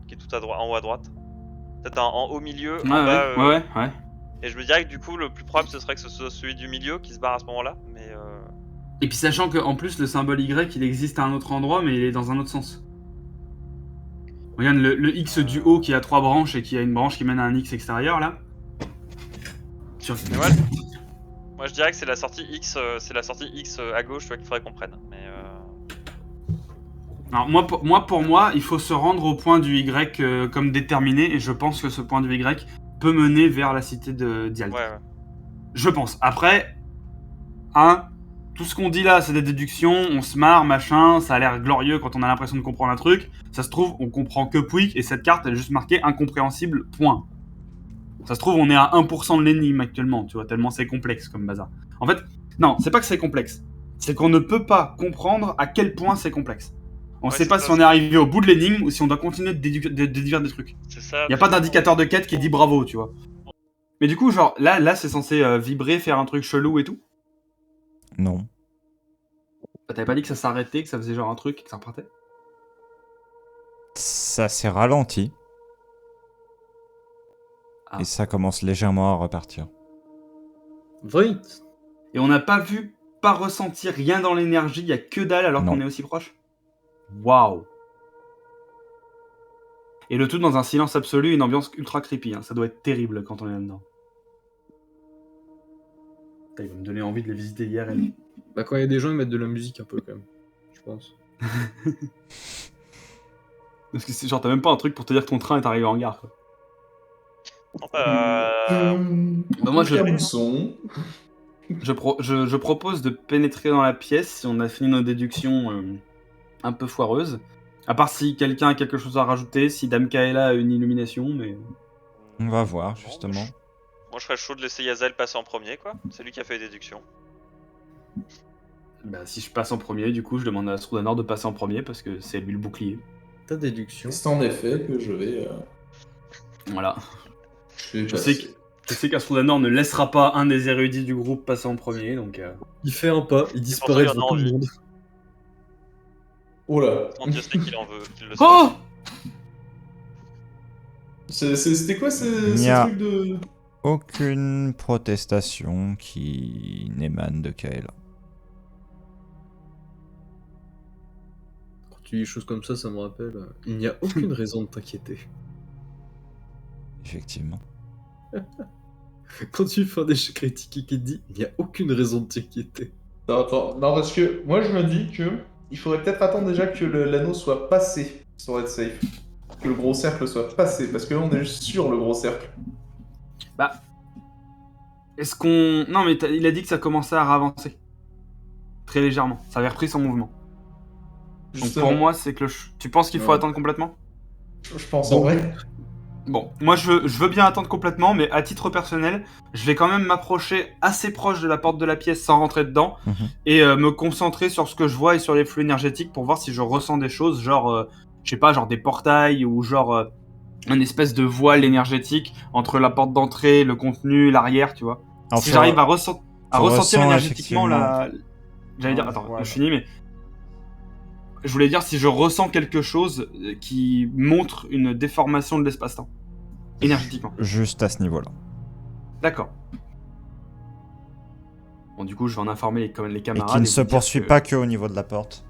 qui est tout à droite, en haut à droite. Peut-être un en haut milieu, en bas. Ouais. Et je me dirais que du coup, le plus probable, ce serait que ce soit celui du milieu qui se barre à ce moment-là. Mais Et puis sachant qu'en plus, le symbole Y, il existe à un autre endroit, mais il est dans un autre sens. Regarde le X du haut qui a 3 branches et qui a une branche qui mène à un X extérieur, là. Mais ouais, Moi je dirais que c'est la sortie X, à gauche, tu vois, qu'il faudrait qu'on prenne. Mais Alors, pour moi, il faut se rendre au point du Y comme déterminé, et je pense que ce point du Y peut mener vers la cité de Dialt. ouais. Je pense. Après, hein, tout ce qu'on dit là, c'est des déductions, on se marre, machin, ça a l'air glorieux quand on a l'impression de comprendre un truc. Ça se trouve, on comprend que Pouic, et cette carte, elle est juste marquée incompréhensible, point. Ça se trouve, on est à 1% de l'énigme actuellement, tu vois, tellement c'est complexe comme bazar. En fait, non, c'est pas que c'est complexe. C'est qu'on ne peut pas comprendre à quel point c'est complexe. On Ouais, sait c'est pas ça, si on c'est- est arrivé au bout de l'énigme ou si on doit continuer de déduire des trucs. C'est ça. Y a pas d'indicateur de quête qui dit bravo, tu vois. Mais du coup, genre, là c'est censé vibrer, faire un truc chelou et tout. Non. T'avais pas dit que ça s'arrêtait, que ça faisait genre un truc et que ça repartait? Ça s'est ralenti. Ah. Et ça commence légèrement à repartir. Vrai. Et on n'a pas vu, pas ressenti rien dans l'énergie, y a que dalle alors Non. qu'on est aussi proche. Waouh. Et le tout dans un silence absolu, une ambiance ultra creepy. Hein. Ça doit être terrible quand on est là-dedans. Putain, il va me donner envie de les visiter IRL. Bah, quand il y a des gens, ils mettent de la musique un peu quand même. Je pense. Parce que c'est genre, t'as même pas un truc pour te dire que ton train est arrivé en gare. Quoi. Non, Bah, moi, je- Cabousson. Je propose de pénétrer dans la pièce si on a fini nos déductions un peu foireuses. À part si quelqu'un a quelque chose à rajouter, si Dame Kaela a une illumination, mais... On va voir, justement. Moi je serais chaud de laisser Yazel passer en premier, quoi. C'est lui qui a fait les déductions. Bah, si je passe en premier, du coup, je demande à Straudanor de passer en premier, parce que c'est lui le bouclier. Ta déduction. C'est en effet que je vais. Voilà. Je Je sais qu'Astrondanor ne laissera pas un des érudits du groupe passer en premier, donc... Il fait un pas, il disparaît pour ça qu'il devant en a tout le envie. monde. Oh là. Tant Dieu sait qu'il en veut, qu'il le Oh C'était quoi ces Il y a- trucs de. Aucune protestation qui n'émane de Kaela. Quand tu dis des choses comme ça me rappelle. Il n'y a aucune raison de t'inquiéter. Effectivement. Quand tu fais un échec critique et qu'il te dit il n'y a aucune raison de t'inquiéter. Non, attends, non, parce que moi je me dis que il faudrait peut-être attendre déjà que l'anneau soit passé, ça aurait être safe. Que le gros cercle soit passé, parce que là on est juste sur le gros cercle. Bah... Est-ce qu'on... Non, mais il a dit que ça commençait à avancer. Très légèrement. Ça avait repris son mouvement. Donc Justement. pour moi, c'est que tu penses qu'il faut Ouais. attendre complètement? Je pense en vrai. Bon, moi je veux bien attendre complètement, mais à titre personnel, je vais quand même m'approcher assez proche de la porte de la pièce sans rentrer dedans, Mhm. et me concentrer sur ce que je vois et sur les flux énergétiques pour voir si je ressens des choses, genre, je sais pas, genre des portails, ou genre une espèce de voile énergétique entre la porte d'entrée, le contenu, l'arrière, tu vois. Alors, Si tu j'arrive re- à ressentir ressens énergétiquement la... J'allais dire, un attends, voile. je finis, mais... Je voulais dire si je ressens quelque chose qui montre une déformation de l'espace-temps. Énergétiquement. Juste à ce niveau-là. D'accord. Bon, du coup, je vais en informer les Et camarades. qui ne vous se dire poursuit que- pas que au niveau de la porte.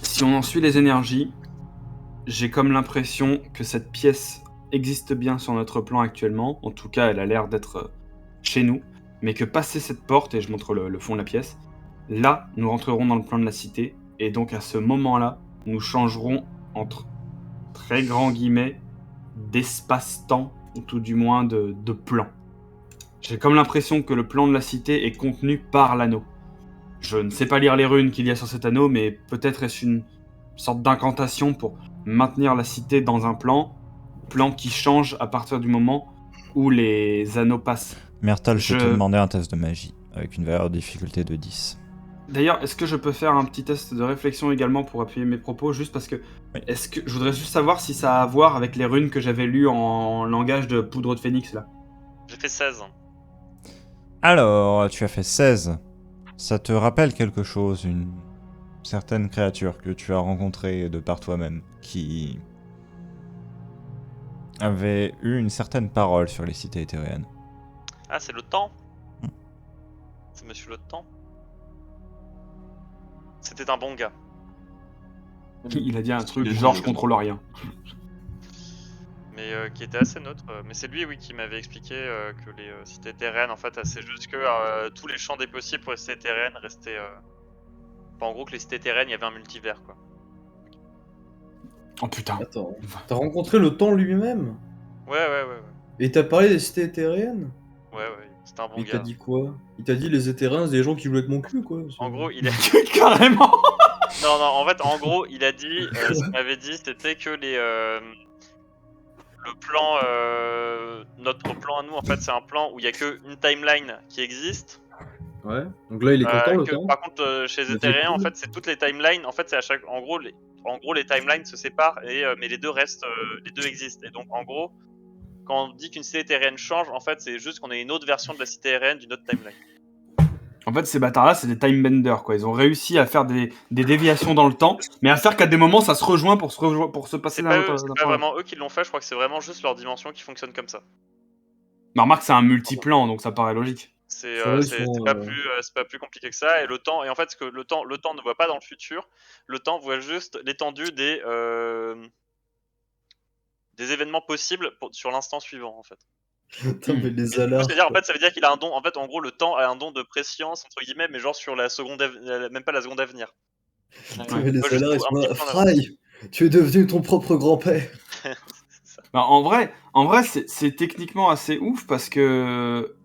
Si on en suit les énergies, j'ai comme l'impression que cette pièce existe bien sur notre plan actuellement. En tout cas, elle a l'air d'être chez nous. Mais que passer cette porte, et je montre le fond de la pièce, là, nous rentrerons dans le plan de la cité. Et donc, à ce moment-là, nous changerons entre très grands guillemets d'espace-temps, ou tout du moins de plan. J'ai comme l'impression que le plan de la cité est contenu par l'anneau. Je ne sais pas lire les runes qu'il y a sur cet anneau, mais peut-être est-ce une sorte d'incantation pour maintenir la cité dans un plan qui change à partir du moment où les anneaux passent. Mertal, je vais te Je- demander un test de magie, avec une valeur de difficulté de 10. D'ailleurs, est-ce que je peux faire un petit test de réflexion également pour appuyer mes propos, juste parce que Oui. est-ce que je voudrais juste savoir si ça a à voir avec les runes que j'avais lues en langage de poudre de phénix là. J'ai fait 16. Alors, tu as fait 16. Ça te rappelle quelque chose, une certaine créature que tu as rencontrée de par toi-même, qui avait eu une certaine parole sur les cités éthéréennes. Ah, c'est le temps. C'est Monsieur le Temps. C'était un bon gars. Il a dit un truc, Il a dit Georges que- contrôle rien. mais qui était assez neutre. Mais c'est lui, oui, qui m'avait expliqué que les cités terraines, en fait, c'est juste que tous les champs des possibles pour les cités terraines restaient. Enfin, en gros, que les cités terraines, il y avait un multivers, quoi. Oh putain. Attends, t'as rencontré le temps lui-même? Ouais. Et t'as parlé des cités éthériennes? Ouais, c'était un bon Il gars. t'a dit quoi? Il t'a dit les éthériens, c'est des gens qui jouent avec mon cul, quoi. En gros, il a. Carrément. Non, en fait, en gros, il a dit. Ce qu'il m'avait dit, c'était que le plan. Notre plan à nous, en fait, c'est un plan où il y a qu'une timeline qui existe. Ouais. Donc là, il est content, le temps? Par contre, chez les Mais Éthériens, c'est en cool. fait, c'est toutes les timelines. En fait, c'est à chaque. En gros, les timelines se séparent, mais les deux restent. Les deux existent. Et donc, en gros, quand on dit qu'une cité éthérienne change, en fait, c'est juste qu'on a une autre version de la cité éthérienne d'une autre timeline. En fait, ces bâtards-là, c'est des time benders, quoi. Ils ont réussi à faire des déviations dans le temps, mais à faire qu'à des moments, ça se rejoint pour se passer C'est d'un pas, autre. c'est pas vraiment eux qui l'ont fait, je crois que c'est vraiment juste leur dimension qui fonctionne comme ça. Mais remarque, c'est un multiplan, donc ça paraît logique. C'est Ça va, ils c'est sont, pas plus compliqué que ça. Et le temps, et en fait, ce que le temps ne voit pas dans le futur, le temps voit juste l'étendue des événements possibles sur l'instant suivant, en fait. Putain, mais les Et du coup, alarmes. c'est-à-dire, en fait, ça veut dire qu'il a un don. En fait, en gros, le temps a un don de préscience entre guillemets, mais genre sur la seconde, même pas la seconde à venir. Putain, mais les Ouais, juste alarmes, ils un sont petit là. peu en Fry, tu es devenu ton propre grand-père. C'est ça. Bah, en vrai, c'est techniquement assez ouf parce que,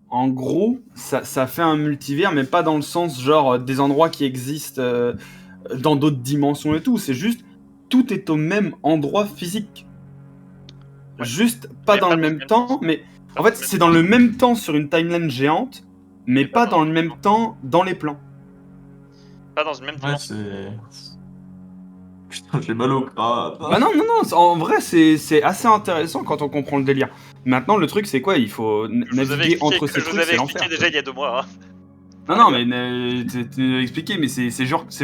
en gros, ça fait un multivers, mais pas dans le sens genre des endroits qui existent dans d'autres dimensions et tout. C'est juste tout est au même endroit physique. Ouais. Juste pas Mais dans pas le dans le même même temps, sens. mais Pas en dans fait le même c'est dans le même temps sur une timeline géante, mais pas dans le même temps dans les plans. Pas dans une même Ouais, dimension. c'est. Putain, j'ai mal au crâne. Bah non, en vrai c'est assez intéressant quand on comprend le délire. Maintenant le truc c'est quoi? Il faut Je vous avais naviguer entre expliqué, ces je vous trucs, avais c'est expliqué l'enfer. déjà il y a 2 mois. Hein. Non, mais tu expliqué, mais c'est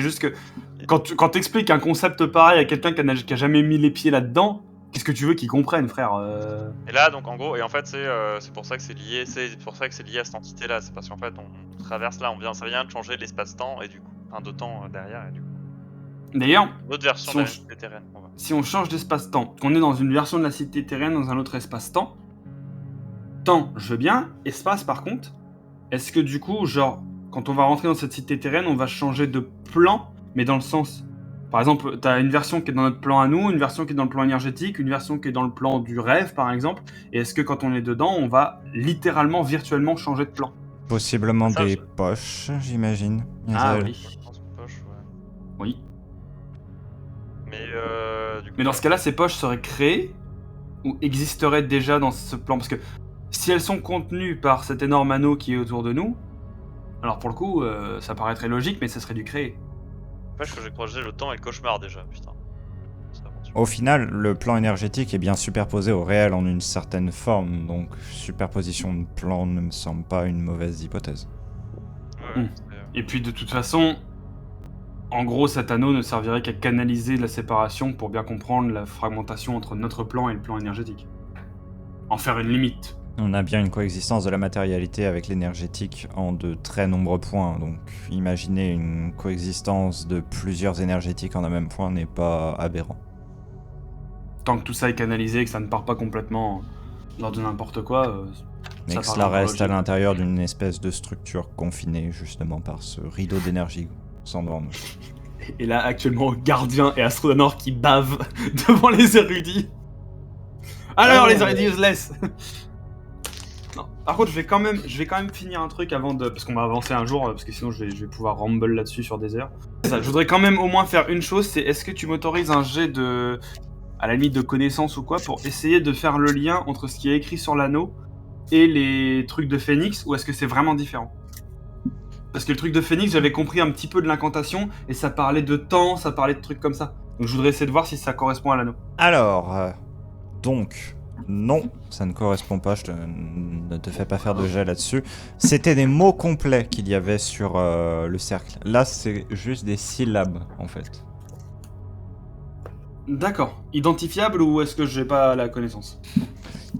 juste que quand t'expliques un concept pareil à quelqu'un qui a jamais mis les pieds là-dedans, qu'est-ce que tu veux qu'il comprenne, frère Et là, donc en gros, et en fait, c'est pour ça que c'est lié, à cette entité-là. C'est parce qu'en fait, on traverse là, ça vient de changer l'espace-temps et du coup, un de temps derrière et du coup, D'ailleurs, une autre version Si de on la ch- cité terraine. On va. si on change d'espace-temps, qu'on est dans une version de la cité terrienne dans un autre espace-temps, temps, je veux bien, espace par contre, est-ce que du coup, genre, quand on va rentrer dans cette cité terrienne, on va changer de plan, mais dans le sens... Par exemple, t'as une version qui est dans notre plan à nous, une version qui est dans le plan énergétique, une version qui est dans le plan du rêve, par exemple, et est-ce que quand on est dedans, on va littéralement, virtuellement changer de plan? Possiblement Ça, des je- poches, j'imagine. Ah oui. Je pense que poche, ouais. Oui. Mais du coup, Mais dans ce cas-là, ces poches seraient créées ou existeraient déjà dans ce plan? Parce que si elles sont contenues par cet énorme anneau qui est autour de nous, alors pour le coup, ça paraîtrait logique, mais ça serait du créé. n'empêche que j'ai croisé le temps et le cauchemar déjà, putain. C'est aventure. Au final, le plan énergétique est bien superposé au réel en une certaine forme, donc superposition de plans ne me semble pas une mauvaise hypothèse. Ouais, Hmm. Et puis de toute façon, en gros, cet anneau ne servirait qu'à canaliser la séparation pour bien comprendre la fragmentation entre notre plan et le plan énergétique. En faire une limite. On a bien une coexistence de la matérialité avec l'énergétique en de très nombreux points, donc imaginer une coexistence de plusieurs énergétiques en un même point n'est pas aberrant. Tant que tout ça est canalisé et que ça ne part pas complètement lors de n'importe quoi, Mais ça que paraît cela encore reste à logique. l'intérieur d'une espèce de structure confinée justement par ce rideau d'énergie sans borne. Et là, actuellement, Gardien et Astronor qui bavent devant les érudits. Alors, les érudits useless. Non. Par contre, je vais quand même finir un truc avant de... Parce qu'on va avancer un jour, parce que sinon je vais pouvoir rumble là-dessus sur des heures. Ça, je voudrais quand même au moins faire une chose, c'est est-ce que tu m'autorises un jet de... à la limite de connaissance ou quoi, pour essayer de faire le lien entre ce qui est écrit sur l'anneau et les trucs de Phoenix, ou est-ce que c'est vraiment différent? Parce que le truc de Phoenix, j'avais compris un petit peu de l'incantation, et ça parlait de temps, ça parlait de trucs comme ça. Donc je voudrais essayer de voir si ça correspond à l'anneau. Alors, donc, non, ça ne correspond pas, ne te fais pas faire de jet là-dessus. C'était des mots complets qu'il y avait sur le cercle. Là, c'est juste des syllabes, en fait. D'accord. Identifiable ou est-ce que j'ai pas la connaissance?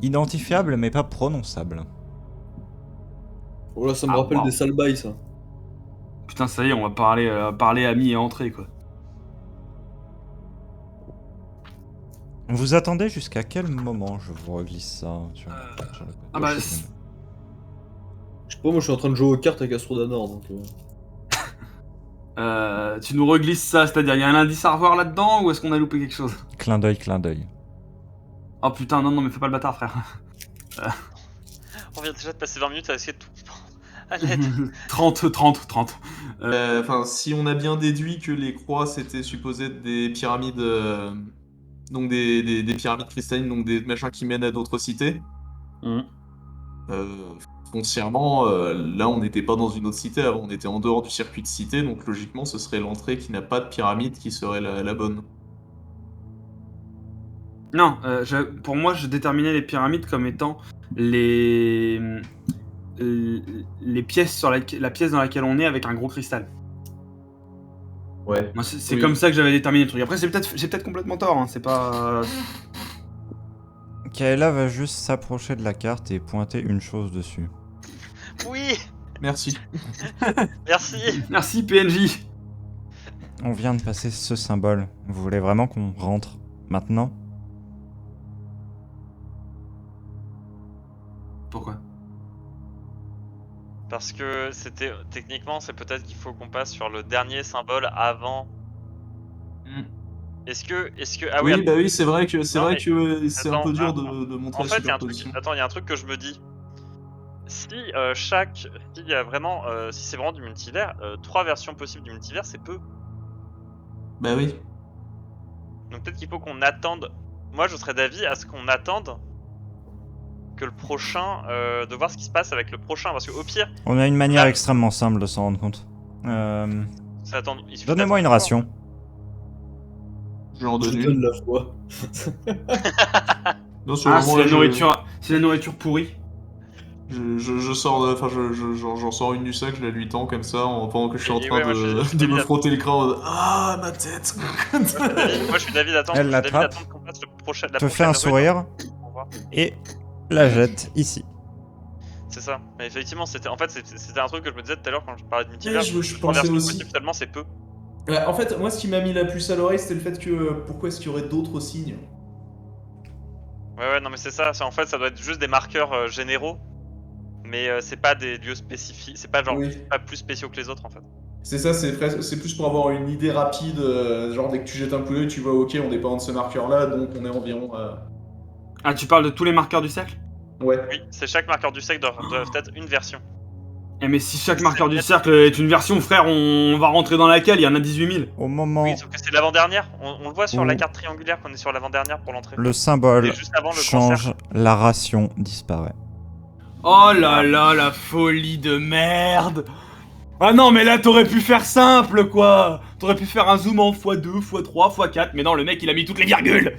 Identifiable, mais pas prononçable. Oh là, ça me Ah, rappelle wow. des sales bails, ça. Putain, ça y est, on va parler amis et entrée, quoi. Vous attendez jusqu'à quel moment je vous reglisse ça sur le Ah bah, Je sais pas, moi je suis en train de jouer aux cartes avec Astrodanor donc. tu nous reglisses ça, c'est-à-dire il y a un indice à revoir là-dedans ou est-ce qu'on a loupé quelque chose? Clin d'œil, clin d'œil. Oh putain, non, mais fais pas le bâtard, frère. On vient déjà de passer 20 minutes à essayer de tout prendre. À l'aide. 30. Enfin, si on a bien déduit que les croix c'était supposé être des pyramides, donc des pyramides cristallines, donc des machins qui mènent à d'autres cités. Mhm. Foncièrement, là on n'était pas dans une autre cité avant, on était en dehors du circuit de cité, donc logiquement ce serait l'entrée qui n'a pas de pyramide qui serait la bonne. Non, pour moi, je déterminais les pyramides comme étant les pièces sur la pièce dans laquelle on est avec un gros cristal. Ouais. Moi, c'est Oui. comme ça que j'avais déterminé le truc. Après, j'ai peut-être complètement tort. Hein. C'est pas. Kaela va juste s'approcher de la carte et pointer une chose dessus. Oui, Merci. merci. Merci PNJ. On vient de passer ce symbole. Vous voulez vraiment qu'on rentre maintenant? Pourquoi? Parce que c'était techniquement, c'est peut-être qu'il faut qu'on passe sur le dernier symbole avant. Est-ce que ah oui, Oui, bah oui, c'est vrai que c'est Non, vrai mais- que c'est un attends, peu dur ah, de montrer en la fait, il y a un truc. superposition. Attends, il y a un truc que je me dis. Si s'il y a vraiment, si c'est vraiment du multivers, 3 versions possibles du multivers, c'est peu. Bah oui. Donc peut-être qu'il faut qu'on attende. Moi, je serais d'avis à ce qu'on attende que le prochain, de voir ce qui se passe avec le prochain, parce qu'au pire, On a une manière Ah. extrêmement simple de s'en rendre compte. c'est attendre. il suffit Donnez-moi une d'attendre ration. Je vais en Je donner donne une. la foi. Non, sur Ah, le moment, c'est là, la nourriture pourrie. je sors de. Enfin, j'en sors une du sac, je la lui tends comme ça, pendant que je suis en Et train ouais, moi, je suis de me d'avis frotter le crâne en mode, ah, ma tête. Moi, je suis d'avis d'attendre. Elle Je suis d'avis l'attrape, d'attendre qu'on passe le prochain. La te fait prochaine un rune sourire pour voir. et la jette ici. C'est ça. Mais effectivement, c'était un truc que je me disais tout à l'heure quand je parlais de multivers. je Trois pensais versions aussi. possibles, tellement c'est peu. Ouais, en fait, moi, ce qui m'a mis la puce à l'oreille, c'était le fait que pourquoi est-ce qu'il y aurait d'autres signes? Ouais, non, mais c'est ça. En fait, ça doit être juste des marqueurs généraux. Mais c'est pas des lieux spécifiques. C'est pas genre Oui. pas plus spéciaux que les autres en fait. C'est ça, c'est plus pour avoir une idée rapide, genre dès que tu jettes un coup d'œil, tu vois, ok, on dépend de ce marqueur-là, donc on est environ. Ah, tu parles de tous les marqueurs du cercle? Ouais. Oui, c'est chaque marqueur du cercle doit être une version. Eh, mais si chaque marqueur du cercle est une version, frère, on va rentrer dans laquelle? Il y en a 18 000. Au moment Oui, sauf que c'est l'avant-dernière. On le voit sur Ouh. la carte triangulaire qu'on est sur l'avant-dernière pour l'entrée. le symbole Et juste avant le grand change, la ration disparaît. Oh là là, la folie de merde! Ah non, mais là, t'aurais pu faire simple, quoi! T'aurais pu faire un zoom en x2, x3, x4, mais non, le mec, il a mis toutes les virgules!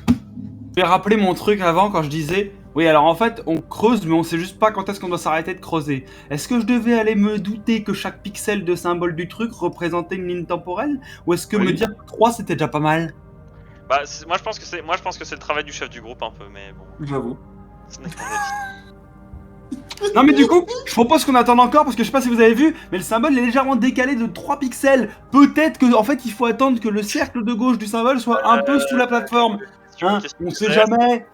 Je vais rappeler mon truc avant quand je disais... Oui, alors en fait, on creuse, mais on sait juste pas quand est-ce qu'on doit s'arrêter de creuser. Est-ce que je devais aller me douter que chaque pixel de symbole du truc représentait une ligne temporelle? Ou est-ce que Oui. me dire 3 c'était déjà pas mal? Bah, moi je pense que c'est le travail du chef du groupe un peu, mais bon, J'avoue. ce n'est que mon avis. Non mais du coup, je propose qu'on attende encore parce que je sais pas si vous avez vu, mais le symbole est légèrement décalé de 3 pixels. Peut-être que en fait il faut attendre que le cercle de gauche du symbole soit un peu sous la plateforme. Hein, on sait jamais.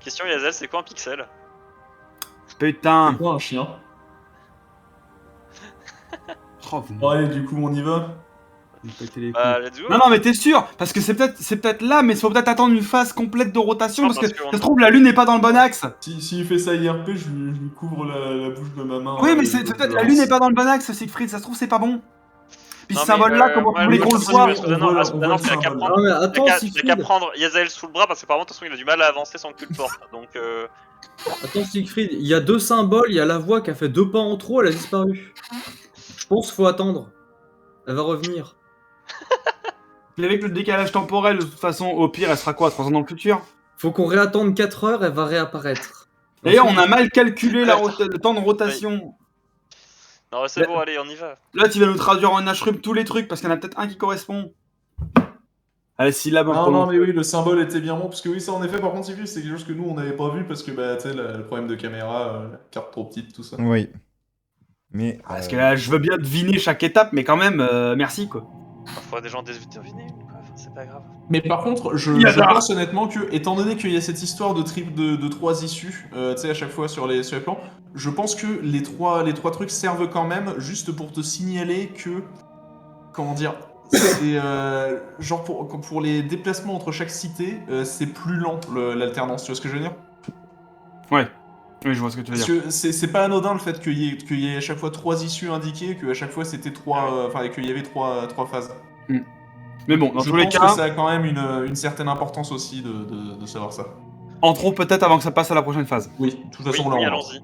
Question Yazel, c'est quoi un pixel? Putain. C'est quoi un chien? Oh, vous Bon, allez, du coup, on y va. me pétez les couilles. Bah, let's go. Non, non, mais t'es sûr? Parce que c'est peut-être là, mais il faut peut-être attendre une phase complète de rotation. Non, parce que parce qu'on- ça se trouve, la lune n'est pas dans le bon axe. S'il fait ça IRP, je lui couvre la bouche de ma main. Oui, mais je- c'est je peut-être la lance. lune n'est pas dans le bon axe, Siegfried. Ça se trouve, c'est pas bon. Puis Non, ce mais, symbole-là, comment ouais, vous voulez moi, qu'on le je pense voit? que Aspedanor, on voit Aspedanor, le tu n'as qu'à symbole. prendre, Ah mais t'as attends, qu'à Siegfried. prendre Yazel sous le bras parce que apparemment, de toute façon, il a du mal à avancer sans que tu le portes. Donc, Attends, Siegfried, il y a 2 symboles, il y a la voix qui a fait 2 pas en trop, elle a disparu. Je pense qu'il faut attendre. Elle va revenir. Puis avec le décalage temporel, de toute façon, au pire, elle sera quoi, 3 ans dans le futur? Faut qu'on réattende 4 heures, elle va réapparaître. D'ailleurs, on Ensuite, a mal calculé le temps de rotation. non, c'est bon, allez, on y va. Là, tu vas nous traduire en HRUM tous les trucs, parce qu'il y en a peut-être un qui correspond. Allez, syllabe en Non, prolonge. non, mais oui, le symbole était bien bon, parce que oui, ça en effet, par contre, c'est quelque chose que nous, on n'avait pas vu, parce que, bah, tu sais, le problème de caméra, la carte trop petite, tout ça. Oui. Mais Parce que là, je veux bien deviner chaque étape, mais quand même, merci, quoi. Parfois, des gens deviner, quoi. Enfin, c'est pas grave. Mais par contre, je pense honnêtement que, étant donné qu'il y a cette histoire de 3 issues, tu sais, à chaque fois sur les plans, je pense que les trois trucs servent quand même juste pour te signaler que, comment dire, c'est genre pour les déplacements entre chaque cité, c'est plus lent l'alternance, tu vois ce que je veux dire? Ouais. Oui, je vois ce que tu veux Parce dire. que c'est pas anodin le fait qu'il y ait à chaque fois 3 issues indiquées, qu'à chaque fois c'était 3, enfin qu'il y avait 3 phases. Mais bon, dans Je tous les pense que cas, ça a quand même une certaine importance aussi de savoir ça. entrons peut-être avant que ça passe à la prochaine phase. Oui, de toute façon, Oui, là, oui, on allons-y.